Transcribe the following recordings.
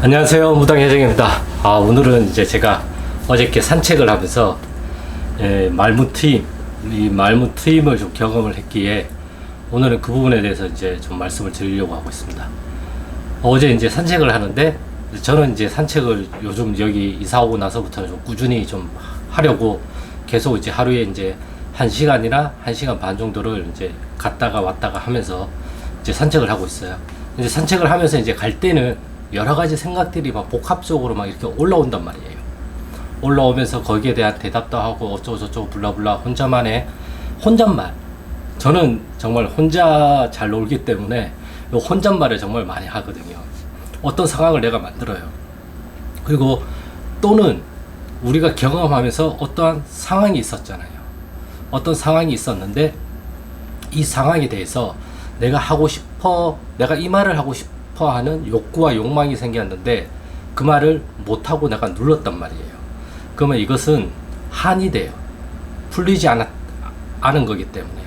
안녕하세요, 무당혜정입니다. 오늘은 이제 제가 어저께 산책을 하면서 말무 트임, 이 말무 트임을 좀 경험을 했기에 오늘은 그 부분에 대해서 이제 좀 말씀을 드리려고 하고 있습니다. 어제 이제 산책을 하는데 저는 이제 산책을 요즘 여기 이사 오고 나서부터는 좀 꾸준히 좀 하려고 계속 이제 하루에 이제 1시간이나 1시간 반 정도를 이제 갔다가 왔다가 하면서 이제 산책을 하고 있어요. 이제 산책을 하면서 이제 갈 때는 여러 가지 생각들이 막 복합적으로 막 이렇게 올라온단 말이에요. 올라오면서 거기에 대한 대답도 하고 어쩌고저쩌고 블라블라 혼잣말. 저는 정말 혼자 잘 놀기 때문에 이 혼잣말을 정말 많이 하거든요. 어떤 상황을 내가 만들어요. 그리고 또는 우리가 경험하면서 어떠한 상황이 있었잖아요. 어떤 상황이 있었는데 이 상황에 대해서 내가 이 말을 하고 싶어 하는 욕구와 욕망이 생겼는데 그 말을 못하고 내가 눌렀단 말이에요. 그러면 이것은 한이 돼요. 풀리지 않은 거기 때문에.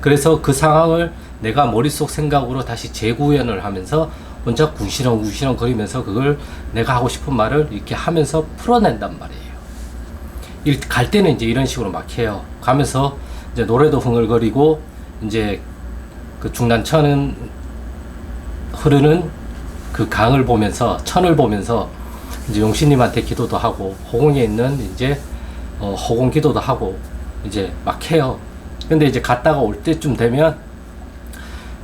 그래서 그 상황을 내가 머릿속 생각으로 다시 재구현을 하면서 혼자 궁시렁궁시렁 거리면서 그걸 내가 하고 싶은 말을 이렇게 하면서 풀어낸단 말이에요. 갈 때는 이제 이런 식으로 막 해요. 가면서 이제 노래도 흥얼거리고 이제 그 중난천은 흐르는 그 강을 보면서 천을 보면서 이제 용신님한테 기도도 하고 허공에 있는 이제 허공 기도도 하고 이제 막 해요. 근데 이제 갔다가 올 때쯤 되면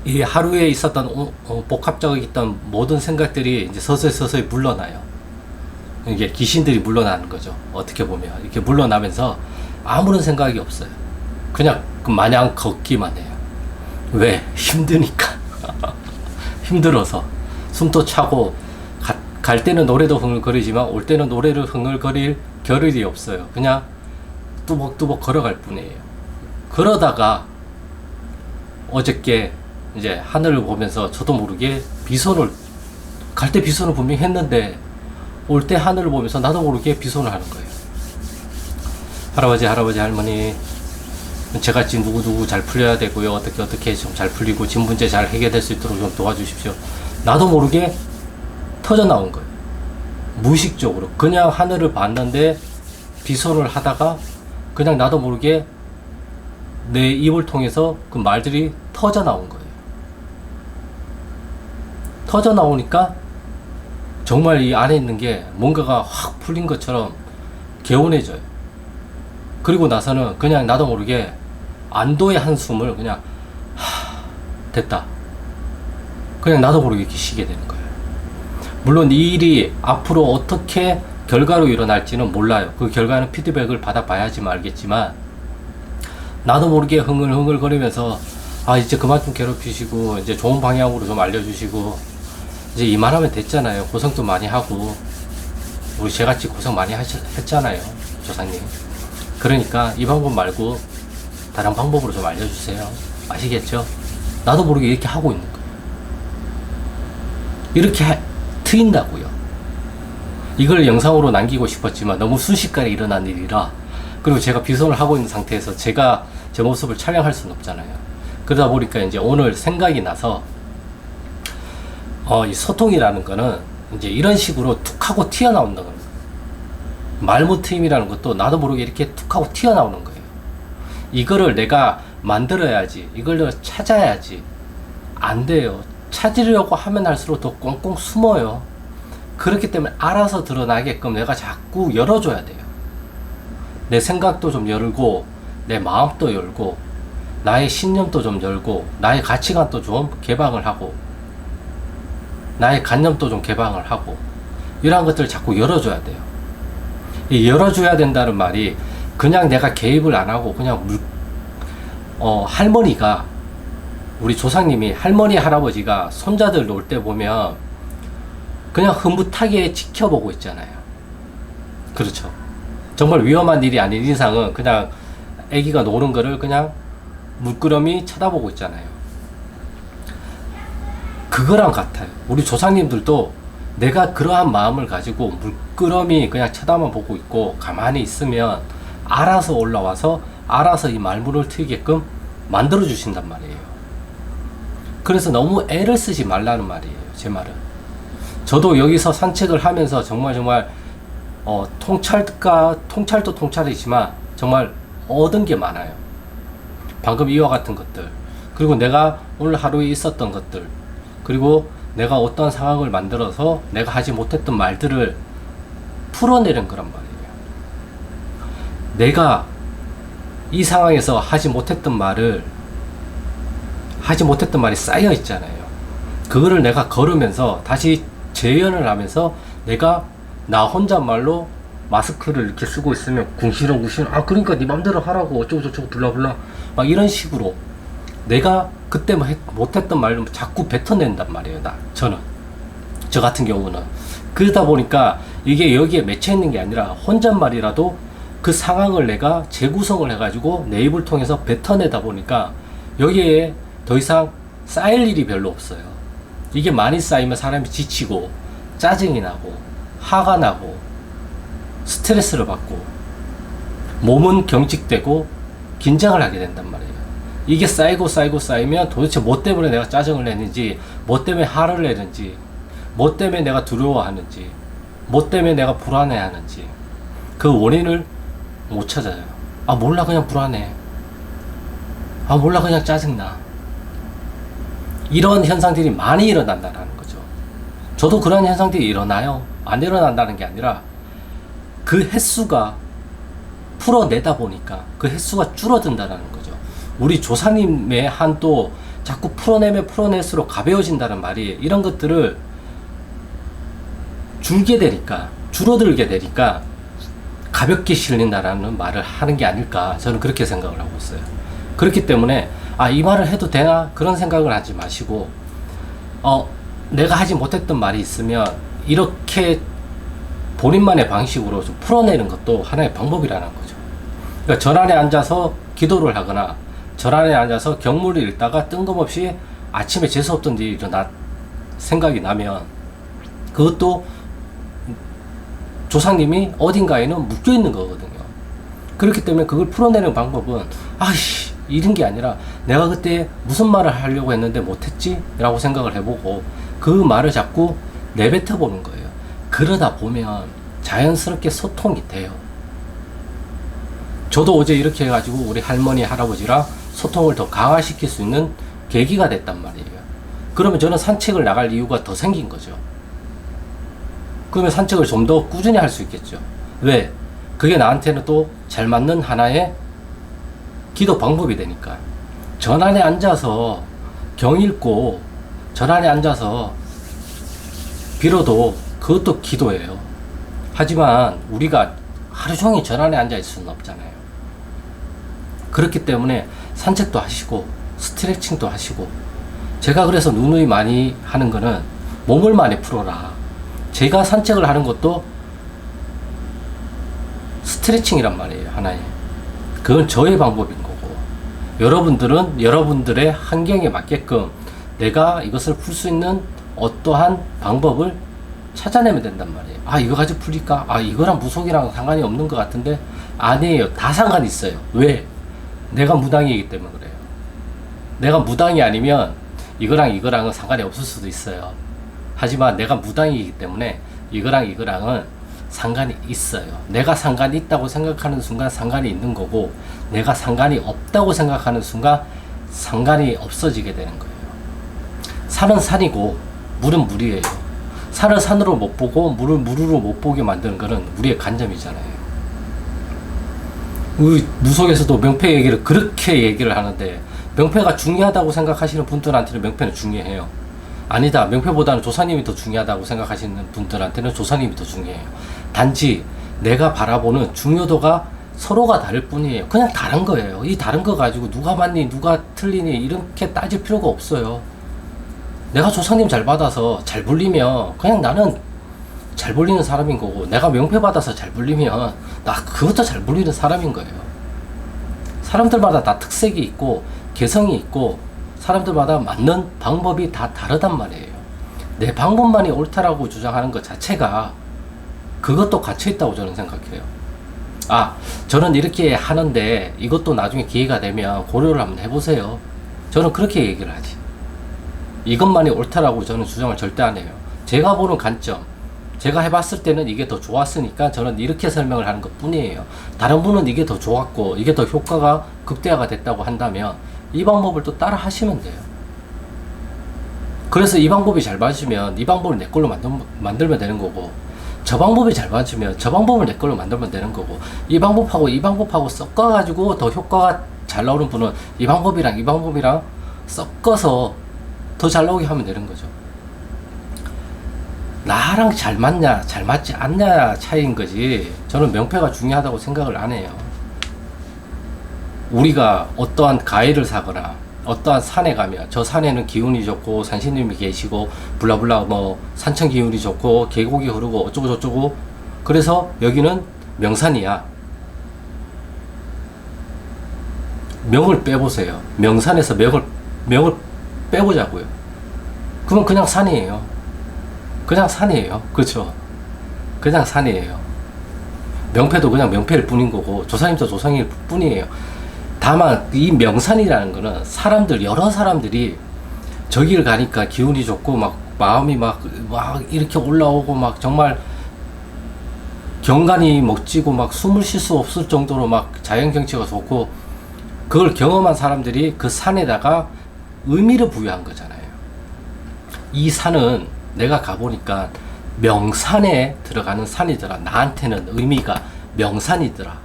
이 하루에 있었던 복합적이었던 모든 생각들이 이제 서서히 물러나요. 이게 귀신들이 물러나는 거죠. 어떻게 보면 이렇게 물러나면서 아무런 생각이 없어요. 그냥 마냥 걷기만 해요. 왜? 힘드니까. 힘들어서 숨도 차고 갈 때는 노래도 흥얼거리지만 올 때는 노래를 흥얼거릴 겨를이 없어요. 그냥 뚜벅뚜벅 걸어갈 뿐이에요. 그러다가 어저께 이제 하늘을 보면서 저도 모르게 갈 때 비손을 분명히 했는데 올 때 하늘을 보면서 나도 모르게 비손을 하는 거예요. 할아버지 할머니 제같이 누구 잘 풀려야 되고요. 어떻게 좀 잘 풀리고 집 문제 잘 해결될 수 있도록 좀 도와주십시오. 나도 모르게 터져 나온 거예요. 무의식적으로 그냥 하늘을 봤는데 비손을 하다가 그냥 나도 모르게 내 입을 통해서 그 말들이 터져 나온 거예요. 터져 나오니까 정말 이 안에 있는 게 뭔가가 확 풀린 것처럼 개운해져요. 그리고 나서는 그냥 나도 모르게 안도의 한숨을 그냥 됐다. 그냥 나도 모르게 쉬게 되는 거예요. 물론 이 일이 앞으로 어떻게 결과로 일어날지는 몰라요. 그 결과는 피드백을 받아봐야지만 알겠지만 나도 모르게 흥얼흥얼거리면서 이제 그만 좀 괴롭히시고 이제 좋은 방향으로 좀 알려주시고 이제 이만하면 됐잖아요. 고생도 많이 하고 우리 제같이 고생 많이 했잖아요, 조상님. 그러니까 이 방법 말고 다른 방법으로 좀 알려주세요. 아시겠죠? 나도 모르게 이렇게 하고 있는 거예요. 이렇게 트인다고요. 이걸 영상으로 남기고 싶었지만 너무 순식간에 일어난 일이라, 그리고 제가 비손을 하고 있는 상태에서 제가 제 모습을 촬영할 수는 없잖아요. 그러다 보니까 이제 오늘 생각이 나서 이 소통이라는 거는 이제 이런 식으로 툭 하고 튀어나온다는 거예요. 말무 트임이라는 것도 나도 모르게 이렇게 툭 하고 튀어나오는 거예요. 이거를 내가 만들어야지, 이걸 찾아야지. 안 돼요. 찾으려고 하면 할수록 더 꽁꽁 숨어요. 그렇기 때문에 알아서 드러나게끔 내가 자꾸 열어줘야 돼요. 내 생각도 좀 열고, 내 마음도 열고, 나의 신념도 좀 열고, 나의 가치관도 좀 개방을 하고, 나의 관념도 좀 개방을 하고, 이러한 것들을 자꾸 열어줘야 돼요. 이 열어줘야 된다는 말이 그냥 내가 개입을 안 하고 그냥 할머니가, 우리 조상님이 할머니 할아버지가 손자들 놀 때 보면 그냥 흐뭇하게 지켜보고 있잖아요. 그렇죠. 정말 위험한 일이 아닌 이상은 그냥 아기가 노는 거를 그냥 물끄러미 쳐다보고 있잖아요. 그거랑 같아요. 우리 조상님들도 내가 그러한 마음을 가지고 물끄러미 그냥 쳐다만 보고 있고 가만히 있으면 알아서 올라와서 알아서 이 말문을 트이게끔 만들어 주신단 말이에요. 그래서 너무 애를 쓰지 말라는 말이에요. 제 말은. 저도 여기서 산책을 하면서 정말 통찰도 통찰이지만 정말 얻은 게 많아요. 방금 이와 같은 것들, 그리고 내가 오늘 하루에 있었던 것들, 그리고 내가 어떤 상황을 만들어서 내가 하지 못했던 말들을 풀어내는 거란 말이에요. 내가 이 상황에서 하지 못했던 말이 쌓여 있잖아요. 그거를 내가 걸으면서 다시 재현을 하면서 내가 나 혼잣말로 마스크를 이렇게 쓰고 있으면 궁시렁궁시렁 그러니까 네 맘대로 하라고 어쩌고저쩌고 블라블라 막 이런 식으로 내가 그때 못했던 말을 자꾸 뱉어낸단 말이에요. 저 같은 경우는 그러다 보니까 이게 여기에 맺혀 있는 게 아니라 혼잣말이라도 그 상황을 내가 재구성을 해가지고 내 입을 통해서 뱉어내다 보니까 여기에 더 이상 쌓일 일이 별로 없어요. 이게 많이 쌓이면 사람이 지치고 짜증이 나고 화가 나고 스트레스를 받고 몸은 경직되고 긴장을 하게 된단 말이에요. 이게 쌓이면 도대체 뭐 때문에 내가 짜증을 내는지, 뭐 때문에 화를 내는지, 뭐 때문에 내가 두려워하는지, 뭐 때문에 내가 불안해하는지 그 원인을 못 찾아요. 몰라 그냥 불안해. 몰라 그냥 짜증나. 이런 현상들이 많이 일어난다는 거죠. 저도 그런 현상들이 일어나요. 안 일어난다는 게 아니라 그 횟수가 풀어내다 보니까 그 횟수가 줄어든다는 거죠. 우리 조사님의 한도 자꾸 풀어내면 풀어낼수록 가벼워진다는 말이 이런 것들을 줄어들게 되니까 가볍게 실린다라는 말을 하는 게 아닐까 저는 그렇게 생각을 하고 있어요. 그렇기 때문에 이 말을 해도 되나 그런 생각을 하지 마시고 내가 하지 못했던 말이 있으면 이렇게 본인만의 방식으로 좀 풀어내는 것도 하나의 방법이라는 거죠. 그러니까 절 안에 앉아서 기도를 하거나 절 안에 앉아서 경물을 읽다가 뜬금없이 아침에 재수없던 일이 생각이 나면 그것도 조상님이 어딘가에는 묶여 있는 거거든요. 그렇기 때문에 그걸 풀어내는 방법은 이런 게 아니라 내가 그때 무슨 말을 하려고 했는데 못했지? 라고 생각을 해보고 그 말을 자꾸 내뱉어 보는 거예요. 그러다 보면 자연스럽게 소통이 돼요. 저도 어제 이렇게 해가지고 우리 할머니 할아버지랑 소통을 더 강화시킬 수 있는 계기가 됐단 말이에요. 그러면 저는 산책을 나갈 이유가 더 생긴 거죠. 그러면 산책을 좀 더 꾸준히 할 수 있겠죠. 왜? 그게 나한테는 또 잘 맞는 하나의 기도 방법이 되니까. 전 안에 앉아서 경 읽고 전 안에 앉아서 빌어도 그것도 기도예요. 하지만 우리가 하루 종일 전 안에 앉아 있을 수는 없잖아요. 그렇기 때문에 산책도 하시고 스트레칭도 하시고, 제가 그래서 누누이 많이 하는 거는 몸을 많이 풀어라. 제가 산책을 하는 것도 스트레칭이란 말이에요. 하나의. 그건 저의 방법인 거고, 여러분들은 여러분들의 환경에 맞게끔 내가 이것을 풀 수 있는 어떠한 방법을 찾아내면 된단 말이에요. 이거 가지고 풀릴까? 이거랑 무속이랑 상관이 없는 것 같은데 아니에요. 다 상관이 있어요. 왜? 내가 무당이기 때문에 그래요. 내가 무당이 아니면 이거랑은 상관이 없을 수도 있어요. 하지만 내가 무당이기 때문에 이거랑은 상관이 있어요. 내가 상관이 있다고 생각하는 순간 상관이 있는 거고, 내가 상관이 없다고 생각하는 순간 상관이 없어지게 되는 거예요. 산은 산이고 물은 물이에요. 산을 산으로 못 보고 물을 물으로 못 보게 만드는 거는 우리의 관점이잖아요. 우리 무속에서도 명패 얘기를 그렇게 얘기를 하는데, 명패가 중요하다고 생각하시는 분들한테는 명패는 중요해요. 아니다, 명패보다는 조사님이 더 중요하다고 생각하시는 분들한테는 조사님이 더 중요해요. 단지 내가 바라보는 중요도가 서로가 다를 뿐이에요. 그냥 다른 거예요. 이 다른 거 가지고 누가 맞니 누가 틀리니 이렇게 따질 필요가 없어요. 내가 조사님 잘 받아서 잘 불리면 그냥 나는 잘 불리는 사람인 거고, 내가 명패 받아서 잘 불리면 나 그것도 잘 불리는 사람인 거예요. 사람들마다 다 특색이 있고 개성이 있고 사람들마다 맞는 방법이 다 다르단 말이에요. 내 방법만이 옳다라고 주장하는 것 자체가 그것도 갇혀있다고 저는 생각해요. 저는 이렇게 하는데 이것도 나중에 기회가 되면 고려를 한번 해보세요. 저는 그렇게 얘기를 하지. 이것만이 옳다라고 저는 주장을 절대 안 해요. 제가 보는 관점, 제가 해봤을 때는 이게 더 좋았으니까 저는 이렇게 설명을 하는 것 뿐이에요. 다른 분은 이게 더 좋았고 이게 더 효과가 극대화가 됐다고 한다면 이 방법을 또 따라 하시면 돼요. 그래서 이 방법이 잘 맞으면 이 방법을 내 걸로 만들면 되는 거고, 저 방법이 잘 맞으면 저 방법을 내 걸로 만들면 되는 거고, 이 방법하고 섞어가지고 더 효과가 잘 나오는 분은 이 방법이랑 섞어서 더 잘 나오게 하면 되는 거죠. 나랑 잘 맞냐 잘 맞지 않냐 차이인 거지, 저는 명패가 중요하다고 생각을 안 해요. 우리가 어떠한 가해를 사거나 어떠한 산에 가면 저 산에는 기운이 좋고 산신님이 계시고 블라블라 뭐 산천 기운이 좋고 계곡이 흐르고 어쩌고 저쩌고, 그래서 여기는 명산이야. 명을 빼보세요. 명산에서 명을 빼보자고요. 그건 그냥 산이에요. 그냥 산이에요. 그렇죠? 그냥 산이에요. 명패도 그냥 명패일 뿐인 거고 조상님도 조상일 뿐이에요. 다만 이 명산이라는 거는 여러 사람들이 저기를 가니까 기운이 좋고 막 마음이 막 이렇게 올라오고 막 정말 경관이 멋지고 막 숨을 쉴 수 없을 정도로 막 자연 경치가 좋고, 그걸 경험한 사람들이 그 산에다가 의미를 부여한 거잖아요. 이 산은 내가 가보니까 명산에 들어가는 산이더라. 나한테는 의미가 명산이더라.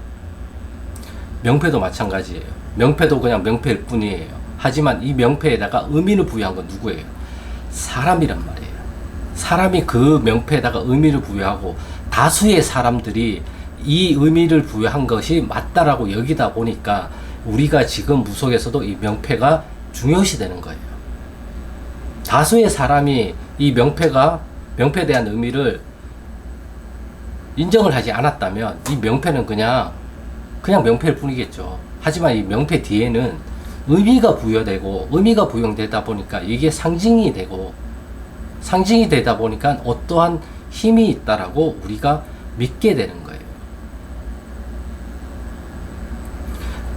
명패도 마찬가지예요. 명패도 그냥 명패일 뿐이에요. 하지만 이 명패에다가 의미를 부여한 건 누구예요? 사람이란 말이에요. 사람이 그 명패에다가 의미를 부여하고 다수의 사람들이 이 의미를 부여한 것이 맞다라고 여기다 보니까 우리가 지금 무속에서도 이 명패가 중요시 되는 거예요. 다수의 사람이 이 명패에 대한 의미를 인정을 하지 않았다면 이 명패는 그냥 명패일 뿐이겠죠. 하지만 이 명패 뒤에는 의미가 부여되다 보니까 이게 상징이 되다 보니까 어떠한 힘이 있다라고 우리가 믿게 되는 거예요.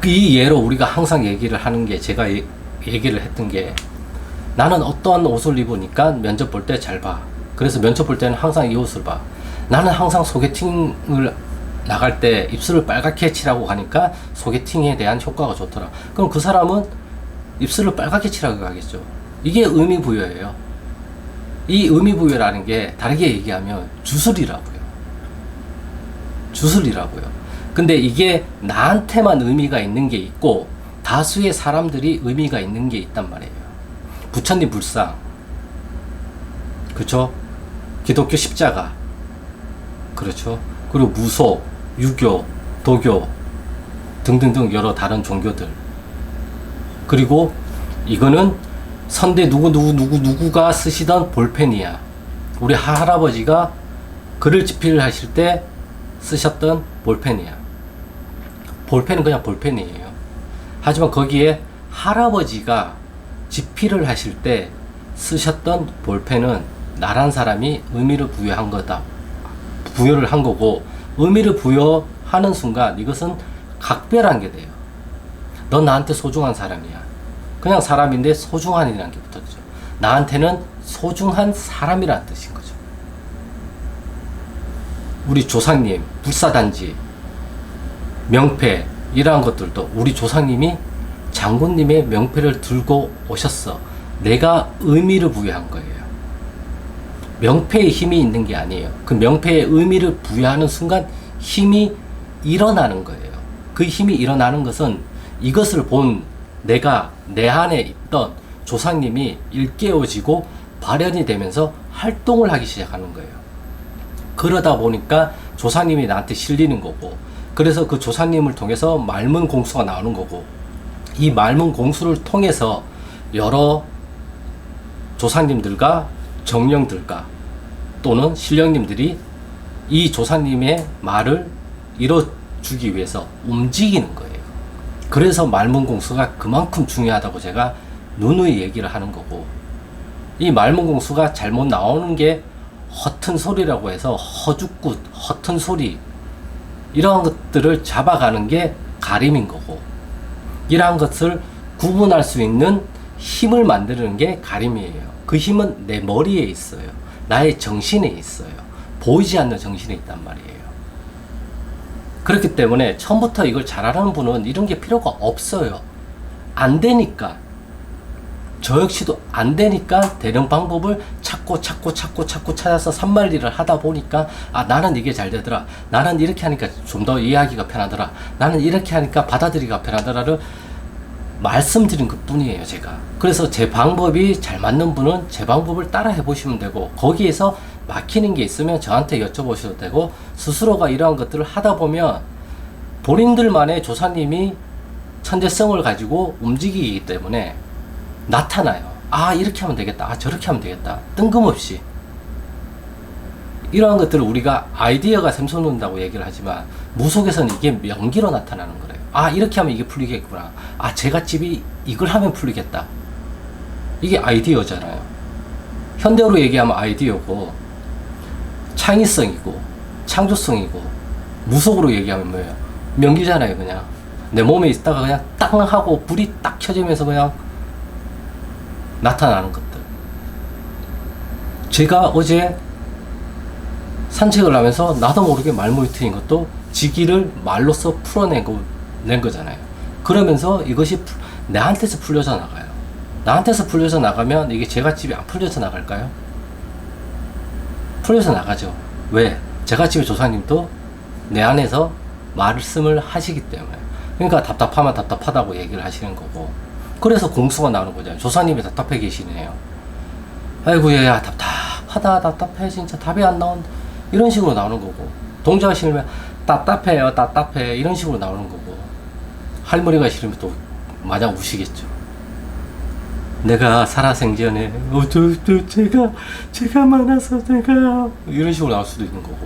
이 예로 우리가 항상 얘기를 하는 게, 제가 얘기를 했던 게, 나는 어떠한 옷을 입으니까 면접 볼 때 잘 봐. 그래서 면접 볼 때는 항상 이 옷을 봐. 나는 항상 소개팅을 나갈 때 입술을 빨갛게 칠하고 가니까 소개팅에 대한 효과가 좋더라. 그럼 그 사람은 입술을 빨갛게 칠하고 가겠죠. 이게 의미 부여예요. 이 의미 부여라는 게 다르게 얘기하면 주술이라고요. 근데 이게 나한테만 의미가 있는 게 있고 다수의 사람들이 의미가 있는 게 있단 말이에요. 부처님 불상, 그렇죠? 기독교 십자가, 그렇죠? 그리고 무속, 유교, 도교 등등등 여러 다른 종교들. 그리고 이거는 선대 누구가 쓰시던 볼펜이야. 우리 할아버지가 글을 집필을 하실 때 쓰셨던 볼펜이야. 볼펜은 그냥 볼펜이에요. 하지만 거기에 할아버지가 집필을 하실 때 쓰셨던 볼펜은 나란 사람이 의미를 부여한 거다. 부여를 한 거고, 의미를 부여하는 순간 이것은 각별한 게 돼요. 넌 나한테 소중한 사람이야. 그냥 사람인데 소중한이라는 게 붙었죠. 나한테는 소중한 사람이라는 뜻인 거죠. 우리 조상님, 불사단지, 명패 이러한 것들도 우리 조상님이 장군님의 명패를 들고 오셨어. 내가 의미를 부여한 거예요. 명패에 힘이 있는 게 아니에요. 그 명패에 의미를 부여하는 순간 힘이 일어나는 거예요. 그 힘이 일어나는 것은 이것을 본 내가 내 안에 있던 조상님이 일깨워지고 발현이 되면서 활동을 하기 시작하는 거예요. 그러다 보니까 조상님이 나한테 실리는 거고, 그래서 그 조상님을 통해서 말문 공수가 나오는 거고, 이 말문 공수를 통해서 여러 조상님들과 정령들과 또는 신령님들이 이 조상님의 말을 이뤄주기 위해서 움직이는 거예요. 그래서 말문공수가 그만큼 중요하다고 제가 누누이 얘기를 하는 거고, 이 말문공수가 잘못 나오는 게 허튼 소리라고 해서 허죽굿, 허튼 소리 이러한 것들을 잡아가는 게 가림인 거고, 이러한 것을 구분할 수 있는 힘을 만드는 게 가림이에요. 그 힘은 내 머리에 있어요. 나의 정신에 있어요. 보이지 않는 정신에 있단 말이에요. 그렇기 때문에 처음부터 이걸 잘하는 분은 이런 게 필요가 없어요. 안 되니까. 저 역시도 안 되니까 되는 방법을 찾고 찾아서 산만리를 하다 보니까 아, 나는 이게 잘 되더라. 나는 이렇게 하니까 좀 더 이해하기가 편하더라. 나는 이렇게 하니까 받아들이기가 편하더라를 말씀드린 것 뿐이에요, 제가. 그래서 제 방법이 잘 맞는 분은 제 방법을 따라 해보시면 되고, 거기에서 막히는 게 있으면 저한테 여쭤보셔도 되고, 스스로가 이러한 것들을 하다 보면 본인들만의 조사님이 천재성을 가지고 움직이기 때문에 나타나요. 아, 이렇게 하면 되겠다. 아, 저렇게 하면 되겠다. 뜬금없이. 이러한 것들을 우리가 아이디어가 샘솟는다고 얘기를 하지만 무속에서는 이게 명기로 나타나는 거예요. 아, 이렇게 하면 이게 풀리겠구나. 아, 제갓집이 이걸 하면 풀리겠다. 이게 아이디어잖아요. 현대어로 얘기하면 아이디어고, 창의성이고, 창조성이고, 무속으로 얘기하면 뭐예요? 명기잖아요, 그냥. 내 몸에 있다가 그냥 땅 하고 불이 딱 켜지면서 그냥 나타나는 것들. 제가 어제 산책을 하면서 나도 모르게 말문이 트인 것도 지기를 말로써 풀어낸 거잖아요. 그러면서 이것이 나한테서 풀려져 나가요. 나한테서 풀려져 나가면 이게 제갓집이 안 풀려져 나갈까요? 풀려져 나가죠. 왜? 제갓집의 조사님도 내 안에서 말씀을 하시기 때문에. 그러니까 답답하면 답답하다고 얘기를 하시는 거고, 그래서 공수가 나오는 거잖아요. 조사님이 답답해 계시네요. 아이고 얘야 답답하다, 답답해, 진짜 답이 안 나온다, 이런 식으로 나오는 거고, 동자가 싫으면 답답해요, 답답해, 이런 식으로 나오는 거고, 할머니가 싫으면 또 마냥 우시겠죠. 내가 살아생전에 제가 많아서 제가, 이런 식으로 나올 수도 있는 거고,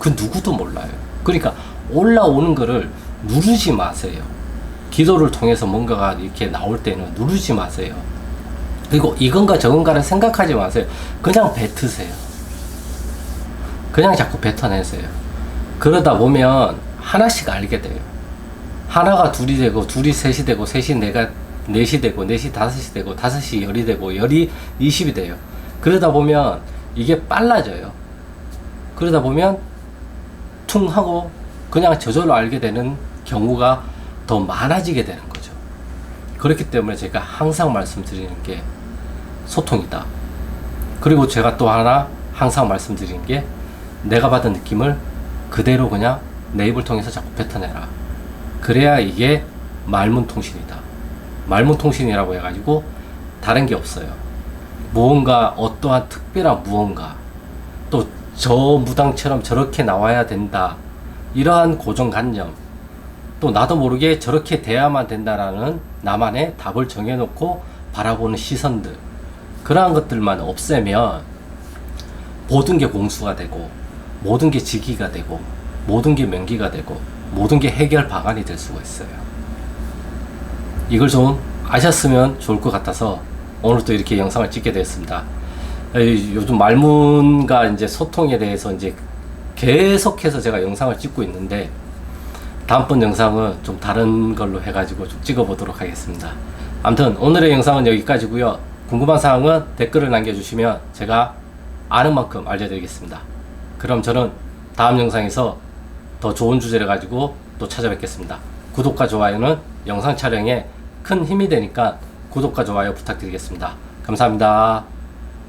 그 누구도 몰라요. 그러니까 올라오는 거를 누르지 마세요. 기도를 통해서 뭔가가 이렇게 나올 때는 누르지 마세요. 그리고 이건가 저건가를 생각하지 마세요. 그냥 뱉으세요. 그냥 자꾸 뱉어내세요. 그러다 보면 하나씩 알게 돼요. 하나가 둘이 되고, 둘이 셋이 되고, 셋이 넷이 되고, 넷이 다섯이 되고, 다섯이 열이 되고, 열이 20이 돼요. 그러다 보면 이게 빨라져요. 그러다 보면 퉁 하고 그냥 저절로 알게 되는 경우가 더 많아지게 되는 거죠. 그렇기 때문에 제가 항상 말씀드리는 게 소통이다. 그리고 제가 또 하나 항상 말씀드리는 게, 내가 받은 느낌을 그대로 그냥 내 입을 통해서 자꾸 뱉어내라. 그래야 이게 말문통신이다. 말문통신이라고 해가지고 다른 게 없어요. 무언가, 어떠한 특별한 무언가, 또 저 무당처럼 저렇게 나와야 된다, 이러한 고정관념, 또 나도 모르게 저렇게 돼야만 된다라는 나만의 답을 정해놓고 바라보는 시선들, 그러한 것들만 없애면 모든 게 공수가 되고, 모든 게 직기가 되고, 모든 게 명기가 되고, 모든 게 해결 방안이 될 수가 있어요. 이걸 좀 아셨으면 좋을 것 같아서 오늘 또 이렇게 영상을 찍게 되었습니다. 요즘 말문과 이제 소통에 대해서 이제 계속해서 제가 영상을 찍고 있는데, 다음번 영상은 좀 다른 걸로 해가지고 좀 찍어보도록 하겠습니다. 아무튼 오늘의 영상은 여기까지고요. 궁금한 사항은 댓글을 남겨주시면 제가 아는 만큼 알려드리겠습니다. 그럼 저는 다음 영상에서 더 좋은 주제를 가지고 또 찾아뵙겠습니다. 구독과 좋아요는 영상 촬영에 큰 힘이 되니까 구독과 좋아요 부탁드리겠습니다. 감사합니다.